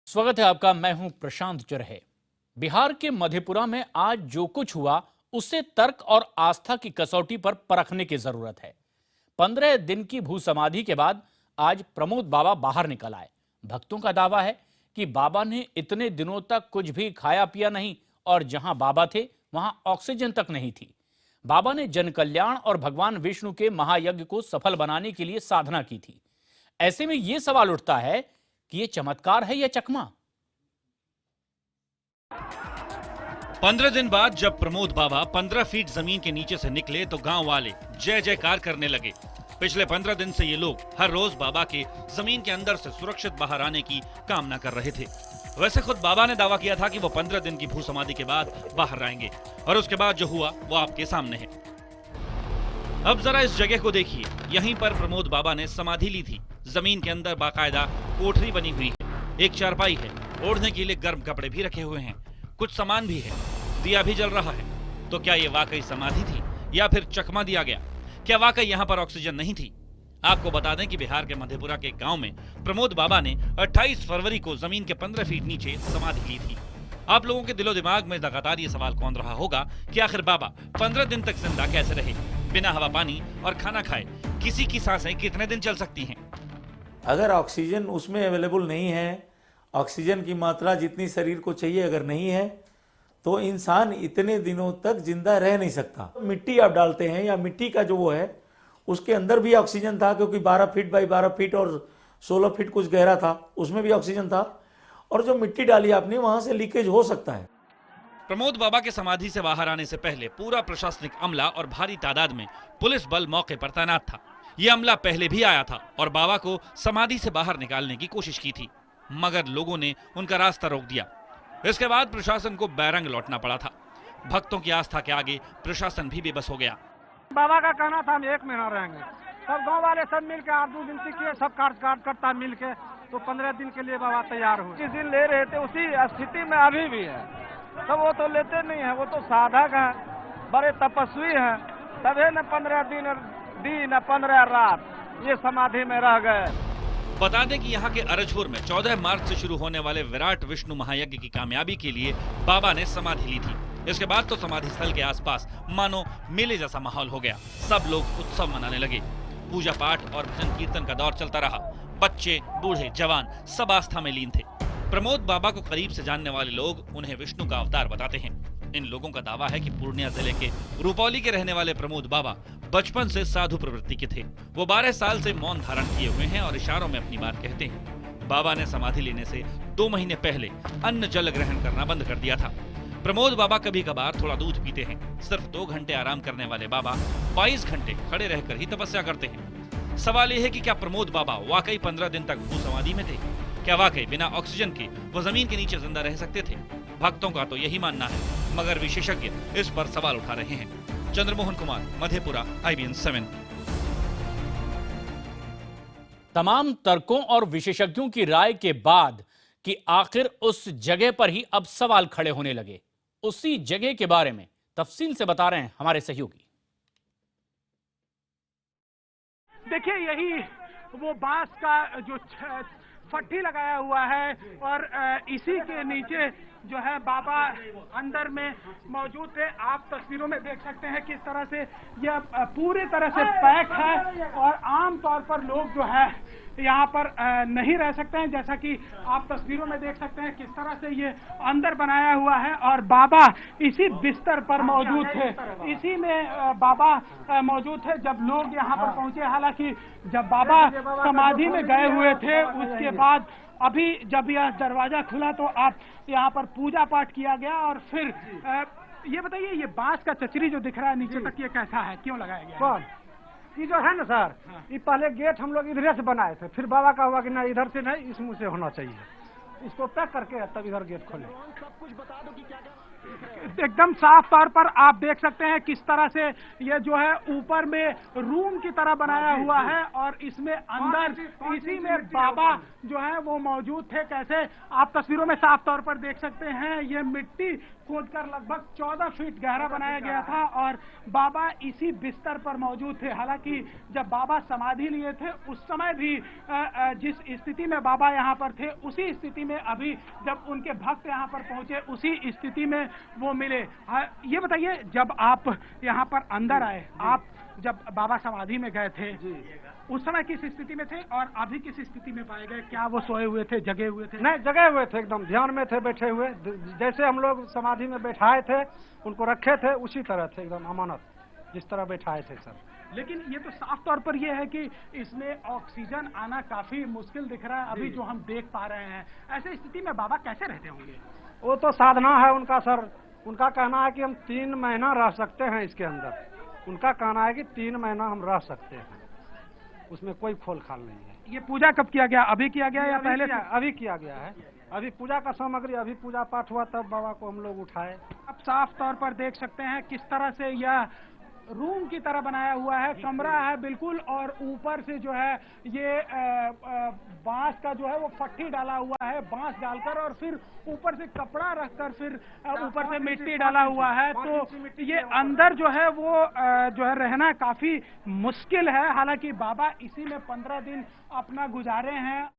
स्वागत है आपका। मैं हूं प्रशांत चरहे। बिहार के मधेपुरा में आज जो कुछ हुआ उसे तर्क और आस्था की कसौटी पर परखने की जरूरत है। 15 दिन की भू समाधि के बाद आज प्रमोद बाबा बाहर निकल आए। भक्तों का दावा है कि बाबा ने इतने दिनों तक कुछ भी खाया पिया नहीं और जहां बाबा थे वहां ऑक्सीजन तक नहीं थी। बाबा ने जन कल्याण और भगवान विष्णु के महायज्ञ को सफल बनाने के लिए साधना की थी। ऐसे में यह सवाल उठता है कि यह चमत्कार है या चकमा। 15 दिन बाद जब प्रमोद बाबा 15 फीट जमीन के नीचे से निकले तो गांव वाले जय जयकार करने लगे। पिछले 15 दिन से ये लोग हर रोज बाबा के जमीन के अंदर से सुरक्षित बाहर आने की कामना कर रहे थे। वैसे खुद बाबा ने दावा किया था कि वो 15 दिन की भू समाधि के बाद बाहर आएंगे और उसके बाद जो हुआ वो आपके सामने है। अब जरा इस जगह को देखिए। यहीं पर प्रमोद बाबा ने समाधि ली थी। जमीन के अंदर बाकायदा कोठरी बनी हुई है, एक चारपाई है, ओढ़ने के लिए गर्म कपड़े भी रखे हुए हैं, कुछ सामान भी है, दिया भी जल रहा है। तो क्या ये वाकई समाधि थी या फिर चकमा दिया गया? क्या वाकई यहाँ पर ऑक्सीजन नहीं थी? आपको बता दें कि बिहार के मधेपुरा के गांव में प्रमोद बाबा ने 28 फरवरी को जमीन के 15 फीट नीचे समाधि ली थी। आप लोगों के दिलो दिमाग में लगातार ये सवाल कौन रहा होगा कि आखिर बाबा 15 दिन तक जिंदा कैसे रहे? बिना हवा पानी और खाना खाए किसी की सांसें कितने दिन चल सकती हैं? अगर ऑक्सीजन उसमें अवेलेबल नहीं है, ऑक्सीजन की मात्रा जितनी शरीर को चाहिए अगर नहीं है, तो इंसान इतने दिनों तक जिंदा रह नहीं सकता। मिट्टी आप डालते हैं या मिट्टी का जो वो है उसके अंदर भी ऑक्सीजन था, क्योंकि 12 फीट बाई 12 फीट और 16 फीट कुछ गहरा था, उसमें भी ऑक्सीजन था। और जो मिट्टी डाली आपने वहां से लीकेज हो सकता है। प्रमोद बाबा के समाधि से बाहर आने से पहले पूरा प्रशासनिक अमला और भारी तादाद में पुलिस बल मौके पर तैनात था। यह अमला पहले भी आया था और बाबा को समाधि से बाहर निकालने की कोशिश की थी, मगर लोगों ने उनका रास्ता रोक दिया। इसके बाद प्रशासन को बैरंग लौटना पड़ा था। भक्तों की आस्था के आगे प्रशासन भी बेबस हो गया। बाबा का कहना था हम 1 महीना रहेंगे। सब गांव वाले सब मिलकर आरजू विनती किए, सब कार्यकर्ता मिलके, तो 15 दिन के लिए बाबा तैयार हुए। जिस दिन ले रहे थे उसी स्थिति में अभी भी है। सब वो तो लेते नहीं है, वो तो साधक है, बड़े तपस्वी हैं, तभी न 15 दिन 15 रात ये समाधि में रह गए। बता दें कि यहाँ के अरजपुर में 14 मार्च से शुरू होने वाले विराट विष्णु महायज्ञ की कामयाबी के लिए बाबा ने समाधि ली थी। इसके बाद तो समाधि स्थल के आसपास मानो मेले जैसा माहौल हो गया। सब लोग उत्सव मनाने लगे। पूजा पाठ और भजन कीर्तन का दौर चलता रहा। बच्चे, बूढ़े, जवान सब आस्था में लीन थे। प्रमोद बाबा को करीब से जानने वाले लोग उन्हें विष्णु का अवतार बताते हैं। इन लोगों का दावा है कि पूर्णिया जिले के रुपौली के रहने वाले प्रमोद बाबा बचपन से साधु प्रवृत्ति के थे। वो 12 साल से मौन धारण किए हुए हैं और इशारों में अपनी बात कहते हैं। बाबा ने समाधि लेने से 2 महीने पहले अन्न जल ग्रहण करना बंद कर दिया था। प्रमोद बाबा कभी कभार थोड़ा दूध पीते हैं। सिर्फ 2 घंटे आराम करने वाले बाबा 22 घंटे खड़े रहकर ही तपस्या करते हैं। सवाल यह है कि क्या प्रमोद बाबा वाकई 15 दिन तक भू समाधि में थे? क्या वाकई बिना ऑक्सीजन के वो जमीन के नीचे जिंदा रह सकते थे? भक्तों का तो यही मानना है, मगर विशेषज्ञ इस पर सवाल उठा रहे हैं। चंद्रमोहन कुमार, मधेपुरा, IBN 7। तमाम तर्कों और विशेषज्ञों की राय के बाद कि आखिर उस जगह पर ही अब सवाल खड़े होने लगे। उसी जगह के बारे में तफसील से बता रहे हैं हमारे सहयोगी। देखिए, यही वो बांस का जो फट्टी लगाया हुआ है और इसी के नीचे जो है बाबा अंदर में मौजूद थे। आप तस्वीरों में देख सकते हैं किस तरह से यह पूरी तरह से पैक है और आम तौर पर लोग जो है यहाँ पर नहीं रह सकते हैं। जैसा कि आप तस्वीरों में देख सकते हैं किस तरह से ये अंदर बनाया हुआ है और बाबा इसी बिस्तर पर मौजूद थे, इसी में बाबा मौजूद थे जब लोग यहाँ पर पहुंचे। हालांकि जब बाबा समाधि में गए हुए थे उसके बाद अभी जब यह दरवाजा खुला तो आप यहाँ पर पूजा पाठ किया गया। और फिर ये बताइए, ये बांस का चचरी जो दिख रहा है नीचे तक, ये कैसा है, क्यों लगाया गया? कौन? ये जो है ना सर, ये पहले गेट हम लोग इधर से बनाए थे, फिर बाबा का हुआ कि ना इधर से नहीं, इस मुंह से होना चाहिए, इसको पैक करके तब इधर गेट खोले। सब कुछ बता दो कि क्या एकदम साफ तौर पर आप देख सकते हैं किस तरह से ये जो है ऊपर में रूम की तरह बनाया हुआ है और इसमें अंदर इसी में बाबा जो है वो मौजूद थे। कैसे आप तस्वीरों में साफ तौर पर देख सकते हैं, ये मिट्टी खोदकर लगभग 14 फीट गहरा बनाया गया था और बाबा इसी बिस्तर पर मौजूद थे। हालांकि जब बाबा समाधि लिए थे उस समय भी जिस स्थिति में बाबा यहाँ पर थे उसी स्थिति में अभी जब उनके भक्त यहाँ पर पहुंचे उसी स्थिति में वो मिले। ये बताइए, जब आप यहाँ पर अंदर आए, आप जब बाबा समाधि में गए थे उस समय किस स्थिति में थे और अभी किस स्थिति में पाए गए? क्या वो सोए हुए थे, जगे हुए थे? नहीं, जगे हुए थे, एकदम ध्यान में थे, बैठे हुए। जैसे हम लोग समाधि में बैठाए थे, उनको रखे थे, उसी तरह थे, एकदम अमानत जिस तरह बैठाए थे सर। लेकिन ये तो साफ तौर पर ये है कि इसमें ऑक्सीजन आना काफी मुश्किल दिख रहा है अभी जो हम देख पा रहे हैं। ऐसे स्थिति में बाबा कैसे रहते होंगे? वो तो साधना है उनका सर। उनका कहना है कि हम 3 महीना रह सकते हैं इसके अंदर। उनका कहना है कि 3 महीना हम रह सकते हैं, उसमें कोई खोल खाल नहीं है। ये पूजा कब किया गया? अभी किया गया या पहले से? अभी किया गया है। अभी पूजा का सामग्री, अभी पूजा पाठ हुआ तब बाबा को हम लोग उठाए। आप साफ तौर पर देख सकते हैं किस तरह से यह रूम की तरह बनाया हुआ है, कमरा है बिल्कुल, और ऊपर से जो है ये बांस का जो है वो फट्टी डाला हुआ है, बांस डालकर, और फिर ऊपर से कपड़ा रखकर फिर ऊपर से मिट्टी डाला हुआ है। तो ये अंदर जो है वो जो है रहना काफी मुश्किल है। हालांकि बाबा इसी में 15 दिन अपना गुजारे हैं।